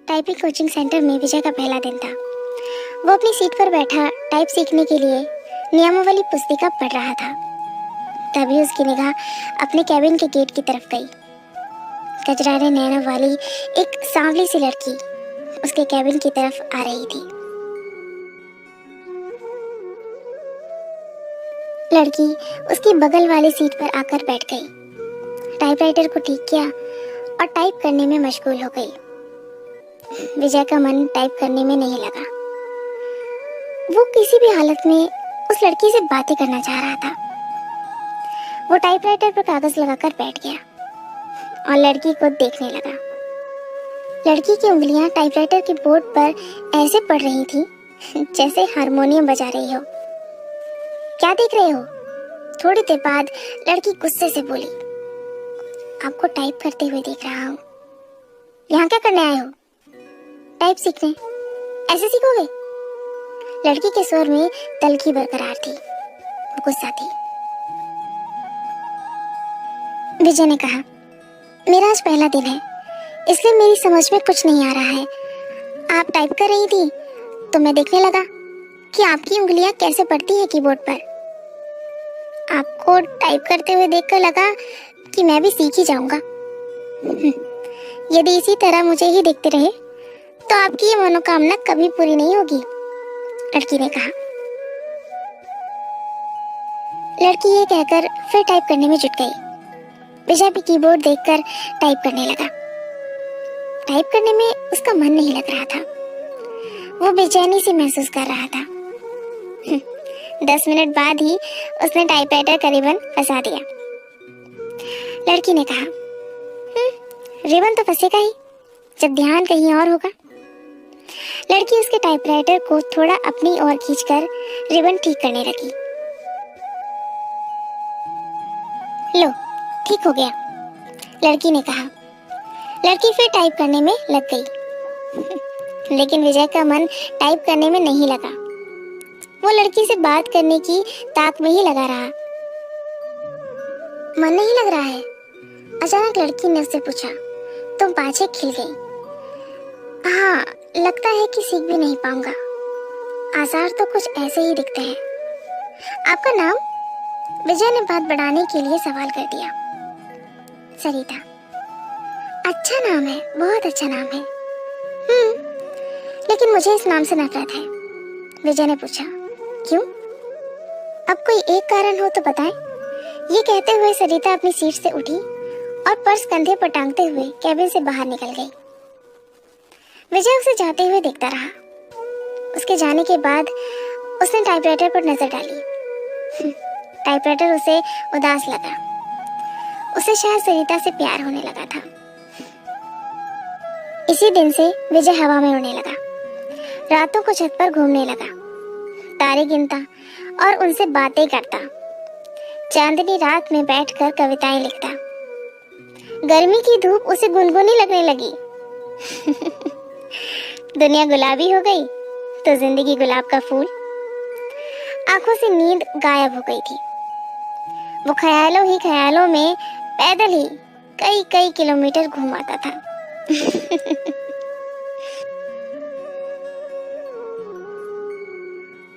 Typing coaching centre में विजय का पहला दिन था। वो अपनी सीट पर बैठा टाइप सीखने के लिए नियमावली पुस्तिका पढ़ रहा था। तभी उसकी निगाह अपने कैबिन के गेट की तरफ गई। कजरारे नैनों वाली एक सांवली सी लड़की उसके कैबिन की तरफ आ रही थी। लड़की उसकी बगल वाली सीट पर आकर बैठ गई, टाइपराइटर को ठीक किया और टाइप करने में मशगूल हो गई। विजय का मन टाइप करने में नहीं लगा। वो किसी भी हालत में उस लड़की से बातें करना चाह रहा था। वो टाइपराइटर पर कागज लगाकर बैठ गया और लड़की को देखने लगा। लड़की की उंगलियां टाइपराइटर के बोर्ड पर ऐसे पड़ रही थी जैसे हारमोनियम बजा रही हो। क्या देख रहे हो? थोड़ी देर बाद लड़की गुस्से से बोली, आपको टाइप करते हुए देख रहा हूँ। यहाँ क्या करने आए हो? टाइप सीखने। ऐसे सीखोगे? लड़की के स्वर में तल्खी बरकरार थी, गुस्सा थी। विजय ने कहा, मेरा आज पहला दिन है, इसलिए मेरी समझ में कुछ नहीं आ रहा है। आप टाइप कर रही थी तो मैं देखने लगा कि आपकी उंगलियां कैसे पड़ती है कीबोर्ड पर। आपको टाइप करते हुए देखकर लगा कि मैं भी सीख ही जाऊंगा। यदि इसी तरह मुझे ही देखते रहे तो आपकी ये मनोकामना कभी पूरी नहीं होगी, लड़की ने कहा। लड़की ये कहकर फिर टाइप करने में जुट गई। विजय भी कीबोर्ड देखकर टाइप करने लगा। टाइप करने में उसका मन नहीं लग रहा था। वो बेचैनी सी महसूस कर रहा था। 10 मिनट बाद ही उसने टाइपराइटर का रिबन फंसा दिया। लड़की ने कहा, रिबन तो फंसेगा ही जब ध्यान कहीं और होगा। लड़की उसके टाइपराइटर को थोड़ा अपनी ओर खींचकर रिबन ठीक करने लगी। लो, ठीक हो गया, लड़की ने कहा। लड़की फिर टाइप करने में लग गई। लेकिन विजय का मन टाइप करने में नहीं लगा। वो लड़की से बात करने की ताक में ही लगा रहा। मन नहीं लग रहा है? अचानक लड़की ने उससे पूछा। तुम पाछे खिल गई। हाँ, लगता है कि सीख भी नहीं पाऊंगा। आसार तो कुछ ऐसे ही दिखते हैं। आपका नाम? विजय ने बात बढ़ाने के लिए सवाल कर दिया। सरिता। अच्छा नाम है, बहुत अच्छा नाम है। लेकिन मुझे इस नाम से नफरत है, विजय ने पूछा। क्यों? अब कोई एक कारण हो तो बताएं। ये कहते हुए सरिता अपनी सीट से उठी और पर्स कंधे पर टांगते हुए कैबिन से बाहर निकल गई। विजय उसे जाते हुए देखता रहा। उसके जाने के बाद उसने टाइपराइटर पर नजर डाली। टाइपराइटर उसे उदास लगा। उसे शायद सरिता से प्यार होने लगा था। इसी दिन से विजय हवा में उड़ने लगा। रातों को छत पर घूमने लगा, तारे गिनता और उनसे बातें करता। चांदनी रात में बैठकर कविताएं लिखता। गर्मी की धूप उसे गुनगुनी लगने लगी। दुनिया गुलाबी हो गई तो जिंदगी गुलाब का फूल। आंखों से नींद गायब हो गई थी। वो ख्यालों ही ख्यालों में पैदल ही कई कई किलोमीटर घूम आता था।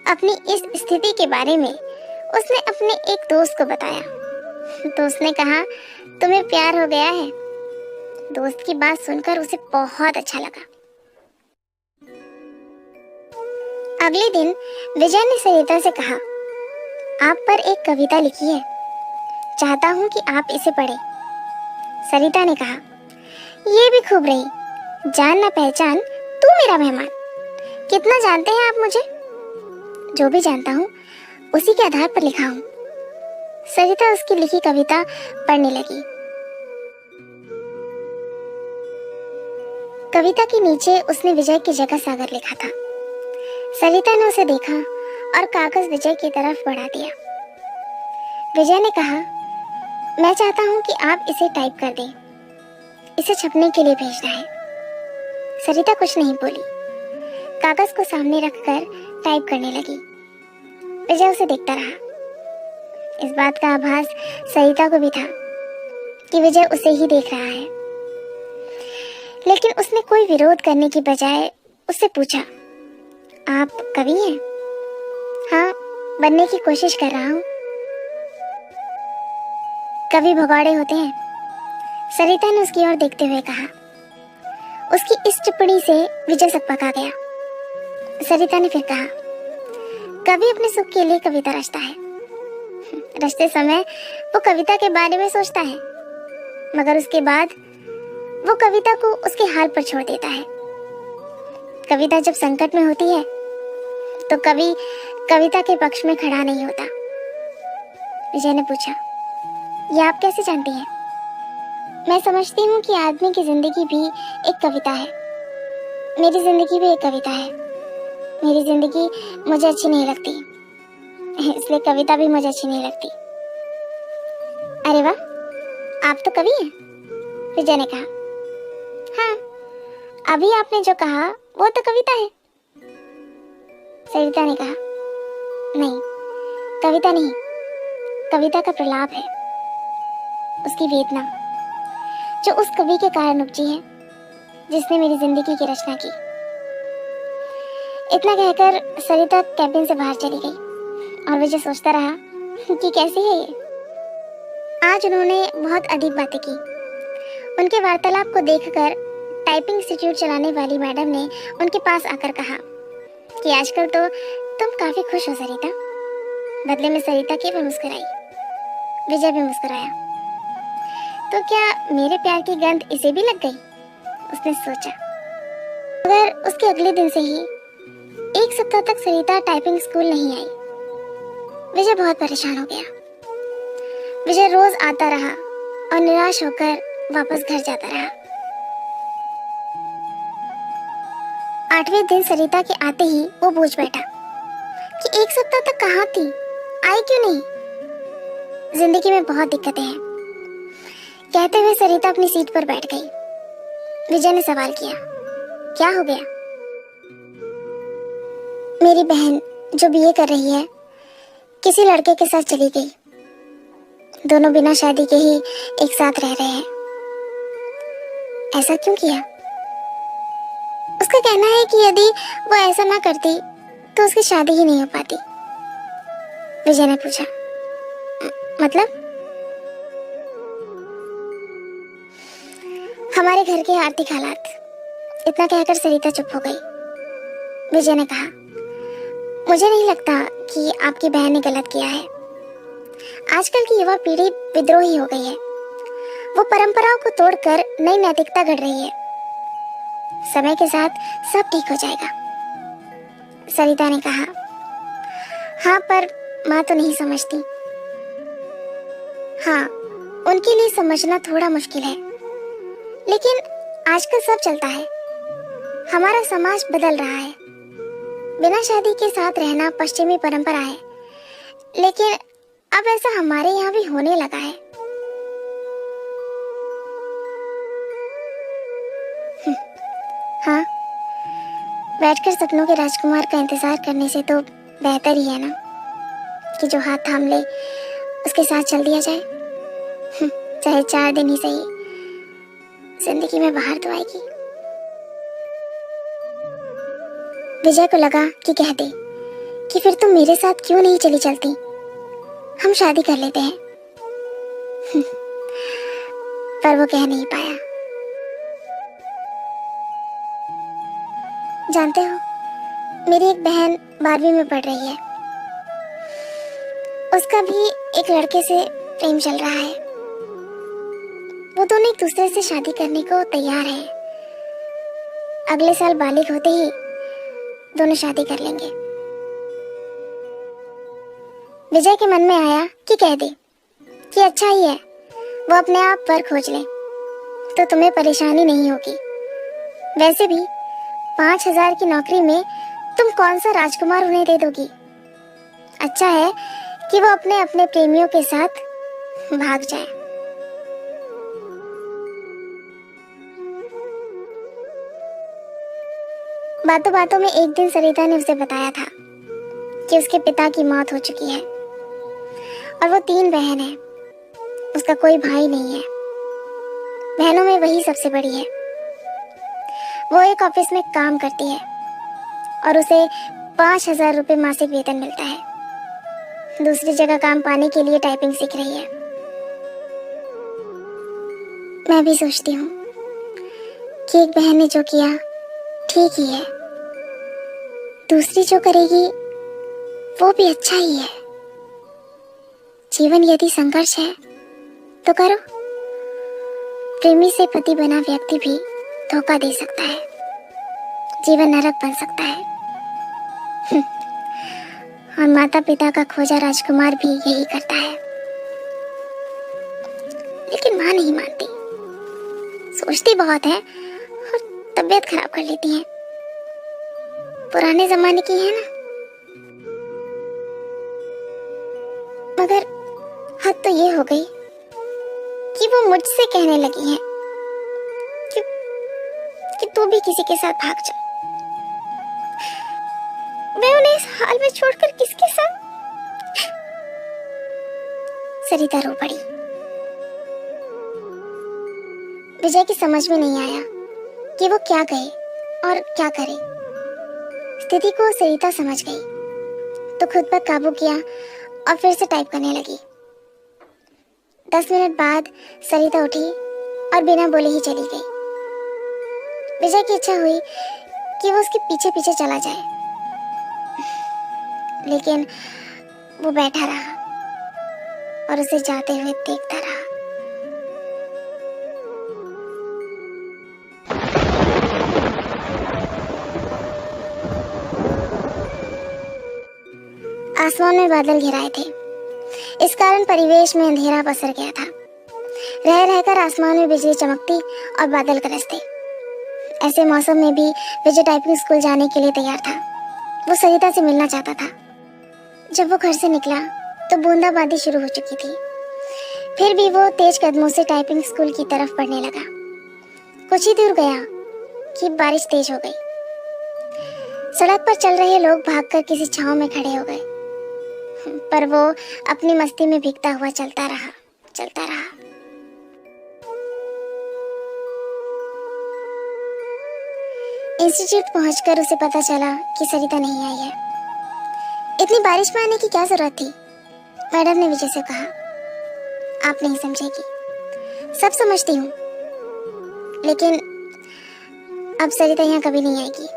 अपनी इस स्थिति के बारे में उसने अपने एक दोस्त को बताया। दोस्त ने कहा, तुम्हें प्यार हो गया है। दोस्त की बात सुनकर उसे बहुत अच्छा लगा। अगले दिन विजय ने सरिता से कहा, आप पर एक कविता लिखी है, चाहता हूँ कि आप इसे पढ़ें। सरिता ने कहा, ये भी खूब रही, जान ना पहचान तू मेरा मेहमान। कितना जानते हैं आप मुझे? जो भी जानता हूँ उसी के आधार पर लिखा हूँ। सरिता उसकी लिखी कविता पढ़ने लगी। कविता के नीचे उसने विजय की जगह सागर लिखा था। सरिता ने उसे देखा और कागज विजय की तरफ बढ़ा दिया। विजय ने कहा, मैं चाहता हूँ कि आप इसे टाइप कर दें। इसे छपने के लिए भेजना है। सरिता कुछ नहीं बोली, कागज को सामने रखकर टाइप करने लगी। विजय उसे देखता रहा। इस बात का आभास सरिता को भी था कि विजय उसे ही देख रहा है। लेकिन उसने कोई विरोध करने की बजाय उससे पूछा, आप कवि हैं? हाँ, बनने की कोशिश कर रहा हूँ। कवि भगौड़े होते हैं, सरिता ने उसकी ओर देखते हुए कहा। उसकी इस टिप्पणी से विजय सकपका गया। सरिता ने फिर कहा, कवि अपने सुख के लिए कविता रचता है। रचते समय वो कविता के बारे में सोचता है, मगर उसके बाद वो कविता को उसके हाल पर छोड़ देता है। कविता जब संकट में होती है तो कवि कविता के पक्ष में खड़ा नहीं होता। विजय ने पूछा, यह आप कैसे जानती हैं? मैं समझती हूँ कि आदमी की जिंदगी भी एक कविता है। मेरी जिंदगी भी एक कविता है। मेरी जिंदगी मुझे अच्छी नहीं लगती, इसलिए कविता भी मुझे अच्छी नहीं लगती। अरे वाह, आप तो कवि हैं, विजय ने कहा। हाँ, अभी आपने जो कहा वो तो कविता है, सरिता ने कहा। नहीं, कविता नहीं, कविता का प्रलाप है, उसकी वेदना जो उस कवि के कारण उपजी है जिसने मेरी जिंदगी की रचना की। इतना कहकर सरिता कैबिन से बाहर चली गई और विजय सोचता रहा कि कैसी है ये। आज उन्होंने बहुत अजीब बातें की। उनके वार्तालाप को देखकर टाइपिंग इंस्टीट्यूट चलाने वाली मैडम ने उनके पास आकर कहा कि आजकल तो तुम काफी खुश हो सरिता। बदले में सरिता केवल मुस्कुराई। विजय भी मुस्कुराया। तो क्या मेरे प्यार की गंध इसे भी लग गई? उसने सोचा। मगर उसके अगले दिन से ही 1 सप्ताह तक सरिता टाइपिंग स्कूल नहीं आई। विजय बहुत परेशान हो गया। विजय रोज आता रहा और निराश होकर वापस घर जाता रहा। 8वें दिन सरिता के आते ही वो पूछ बैठा कि 1 सप्ताह तक कहाँ थी, आई क्यों नहीं? जिंदगी में बहुत दिक्कतें हैं, कहते हुए सरिता अपनी सीट पर बैठ गई। विजय ने सवाल किया, क्या हो गया? मेरी बहन जो बीए कर रही है किसी लड़के के साथ चली गई। दोनों बिना शादी के ही एक साथ रह रहे हैं। ऐसा क्यों किया? उसका कहना है कि यदि वो ऐसा ना करती तो उसकी शादी ही नहीं हो पाती। विजय ने पूछा, मतलब? हमारे घर के आर्थिक हालात। इतना कहकर सरिता चुप हो गई। विजय ने कहा, मुझे नहीं लगता कि आपकी बहन ने गलत किया है। आजकल की युवा पीढ़ी विद्रोही हो गई है। वो परंपराओं को तोड़कर नई नैतिकता गढ़ रही है। समय के साथ सब ठीक हो जाएगा। सरिता ने कहा, हाँ, पर माँ तो नहीं समझती। हाँ, उनके लिए समझना थोड़ा मुश्किल है, लेकिन आजकल सब चलता है। हमारा समाज बदल रहा है। बिना शादी के साथ रहना पश्चिमी परंपरा है, लेकिन अब ऐसा हमारे यहाँ भी होने लगा है। हाँ, बैठकर सपनों के राजकुमार का इंतजार करने से तो बेहतर ही है ना कि जो हाथ थाम ले उसके साथ चल दिया जाए। चाहे 4 दिन ही सही, जिंदगी में बाहर तो आएगी। विजय को लगा कि कह दे कि फिर तुम मेरे साथ क्यों नहीं चली चलती, हम शादी कर लेते हैं। पर वो कह नहीं पाया। जानते हो, मेरी एक बहन 12वीं में पढ़ रही है। उसका भी एक लड़के से प्रेम चल रहा है। वो दोनों एक दूसरे से शादी करने को तैयार हैं। अगले साल बालिग होते ही दोनों शादी कर लेंगे। विजय के मन में आया कि कह दे कि अच्छा ही है, वो अपने आप पर खोज ले तो तुम्हें परेशानी नहीं होगी। वैसे भी 5,000 की नौकरी में तुम कौन सा राजकुमार उन्हें दे दोगी। अच्छा है कि वो अपने अपने प्रेमियों के साथ भाग जाए। बातों बातों में एक दिन सरिता ने उसे बताया था कि उसके पिता की मौत हो चुकी है और वो 3 बहन है। उसका कोई भाई नहीं है। बहनों में वही सबसे बड़ी है। वो एक ऑफिस में काम करती है और उसे 5,000 रुपये मासिक वेतन मिलता है। दूसरी जगह काम पाने के लिए टाइपिंग सीख रही है। मैं भी सोचती हूँ कि एक बहन ने जो किया ठीक ही है, दूसरी जो करेगी वो भी अच्छा ही है। जीवन यदि संघर्ष है तो करो। प्रेमी से पति बना व्यक्ति भी धोखा दे सकता है, जीवन नरक बन सकता है। और माता पिता का खोजा राजकुमार भी यही करता है। लेकिन माँ नहीं मानती, सोचती बहुत है और तबीयत खराब कर लेती है। पुराने जमाने की है ना। मगर हद तो ये हो गई कि वो मुझसे कहने लगी है कि तू भी किसी के साथ भाग जा। मैं उन्हें इस हाल में छोड़कर किसके साथ? सरिता रो पड़ी। विजय की समझ में नहीं आया कि वो क्या कहे और क्या करे। स्थिति को सरिता समझ गई तो खुद पर काबू किया और फिर से टाइप करने लगी। 10 मिनट बाद सरिता उठी और बिना बोले ही चली गई। विजय की इच्छा हुई कि वो उसके पीछे पीछे चला जाए, लेकिन वो बैठा रहा और उसे जाते हुए देखता रहा। आसमान में बादल घिराए थे, इस कारण परिवेश में अंधेरा पसर गया था। रह रहकर आसमान में बिजली चमकती और बादल गरजते। ऐसे मौसम में भी विजय टाइपिंग स्कूल जाने के लिए तैयार था। वो सरिता से मिलना चाहता था। जब वो घर से निकला तो बूंदाबांदी शुरू हो चुकी थी। फिर भी वो तेज कदमों से टाइपिंग स्कूल की तरफ बढ़ने लगा। कुछ ही दूर गया कि बारिश तेज हो गई। सड़क पर चल रहे लोग भागकर किसी छांव में खड़े हो गए, पर वो अपनी मस्ती में भीगता हुआ चलता रहा। इंस्टीट्यूट पहुंचकर उसे पता चला कि सरिता नहीं आई है। इतनी बारिश में आने की क्या जरूरत थी? मैडम ने विजय से कहा, आप नहीं समझेगी, सब समझती हूँ, लेकिन अब सरिता यहाँ कभी नहीं आएगी।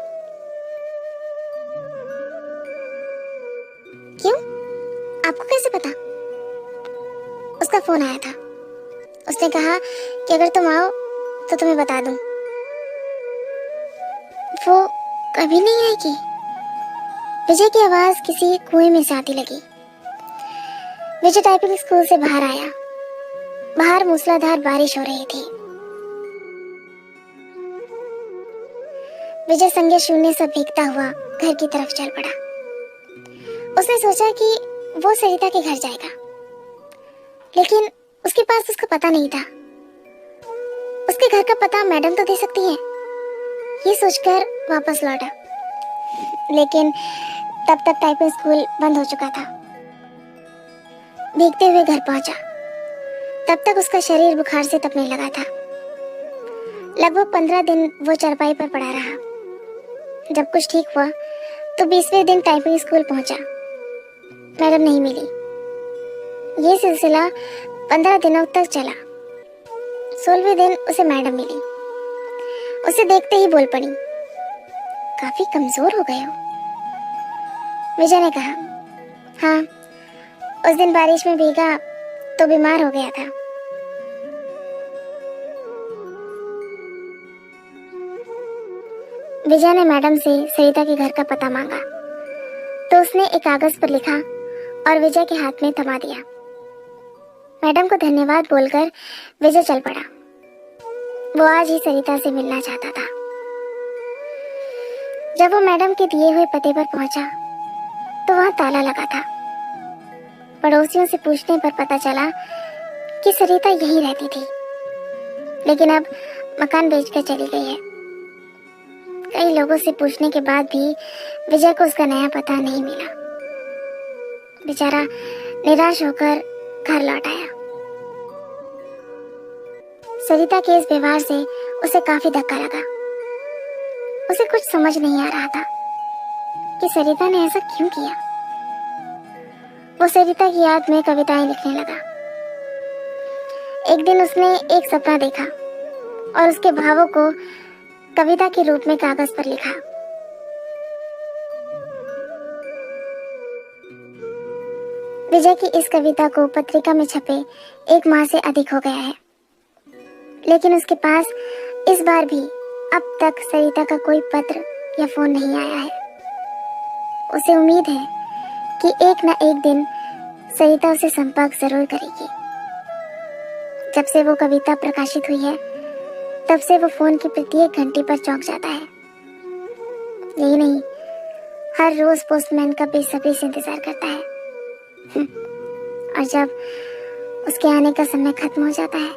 क्यों? आपको कैसे पता? उसका फोन आया था। उसने कहा कि अगर तुम आओ तो तुम्हें बता दूं। वो कभी नहीं आएगी। विजय की आवाज किसी कुएं में से आती लगी। विजय टाइपिंग स्कूल से बाहर आया। बाहर मूसलाधार बारिश हो रही थी। विजय संज्ञा शून्य से भीगता हुआ घर की तरफ चल पड़ा। उसने सोचा कि वो सरिता के घर जाएगा, लेकिन उसके पास उसका पता नहीं था। उसके घर का पता मैडम तो दे सकती है, ये सोचकर वापस लौटा। लेकिन तब तक टाइपिंग स्कूल बंद हो चुका था। भीगते हुए घर पहुंचा। तब तक उसका शरीर बुखार से तपने लगा था। लगभग 15 दिन वो चारपाई पर पड़ा रहा। जब कुछ ठीक हुआ तो 20वें दिन टाइपिंग स्कूल पहुंचा। मैडम नहीं मिली। ये सिलसिला 15 दिनों तक चला। 16वें दिन उसे मैडम मिली। उसे देखते ही बोल पड़ी, काफी कमजोर हो गए हो। विजय ने कहा, हाँ, उस दिन बारिश में भीगा तो बीमार हो गया था। विजय ने मैडम से सरिता के घर का पता मांगा तो उसने एक कागज पर लिखा और विजय के हाथ में थमा दिया। मैडम को धन्यवाद बोलकर विजय चल पड़ा। वो आज ही सरिता से मिलना चाहता था। जब वो मैडम के दिए हुए पते पर पहुंचा तो वहां ताला लगा था। पड़ोसियों से पूछने पर पता चला कि सरिता यहीं रहती थी, लेकिन अब मकान बेचकर चली गई है। कई लोगों से पूछने के बाद भी विजय को उसका नया पता नहीं मिला। बेचारा निराश होकर घर लौट आया। सरिता के इस व्यवहार से उसे काफी धक्का लगा। उसे कुछ समझ नहीं आ रहा था कि सरिता ने ऐसा क्यों किया। वो सरिता की याद में कविताएं लिखने लगा। एक दिन उसने एक सपना देखा और उसके भावों को कविता के रूप में कागज पर लिखा। विजय की इस कविता को पत्रिका में छपे 1 माह से अधिक हो गया है, लेकिन उसके पास इस बार भी अब तक सरिता का कोई पत्र या फोन नहीं आया है। उसे उम्मीद है कि एक न एक दिन सरिता उसे संपर्क जरूर करेगी। जब से वो कविता प्रकाशित हुई है, तब से वो फोन की प्रत्येक घंटी पर चौंक जाता है। यही नहीं, हर रोज पोस्टमैन का बेसब्री से इंतजार करता है। और जब उसके आने का समय खत्म हो जाता है,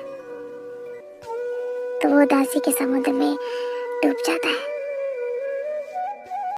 तो वो उदासी के समुद्र में डूब जाता है।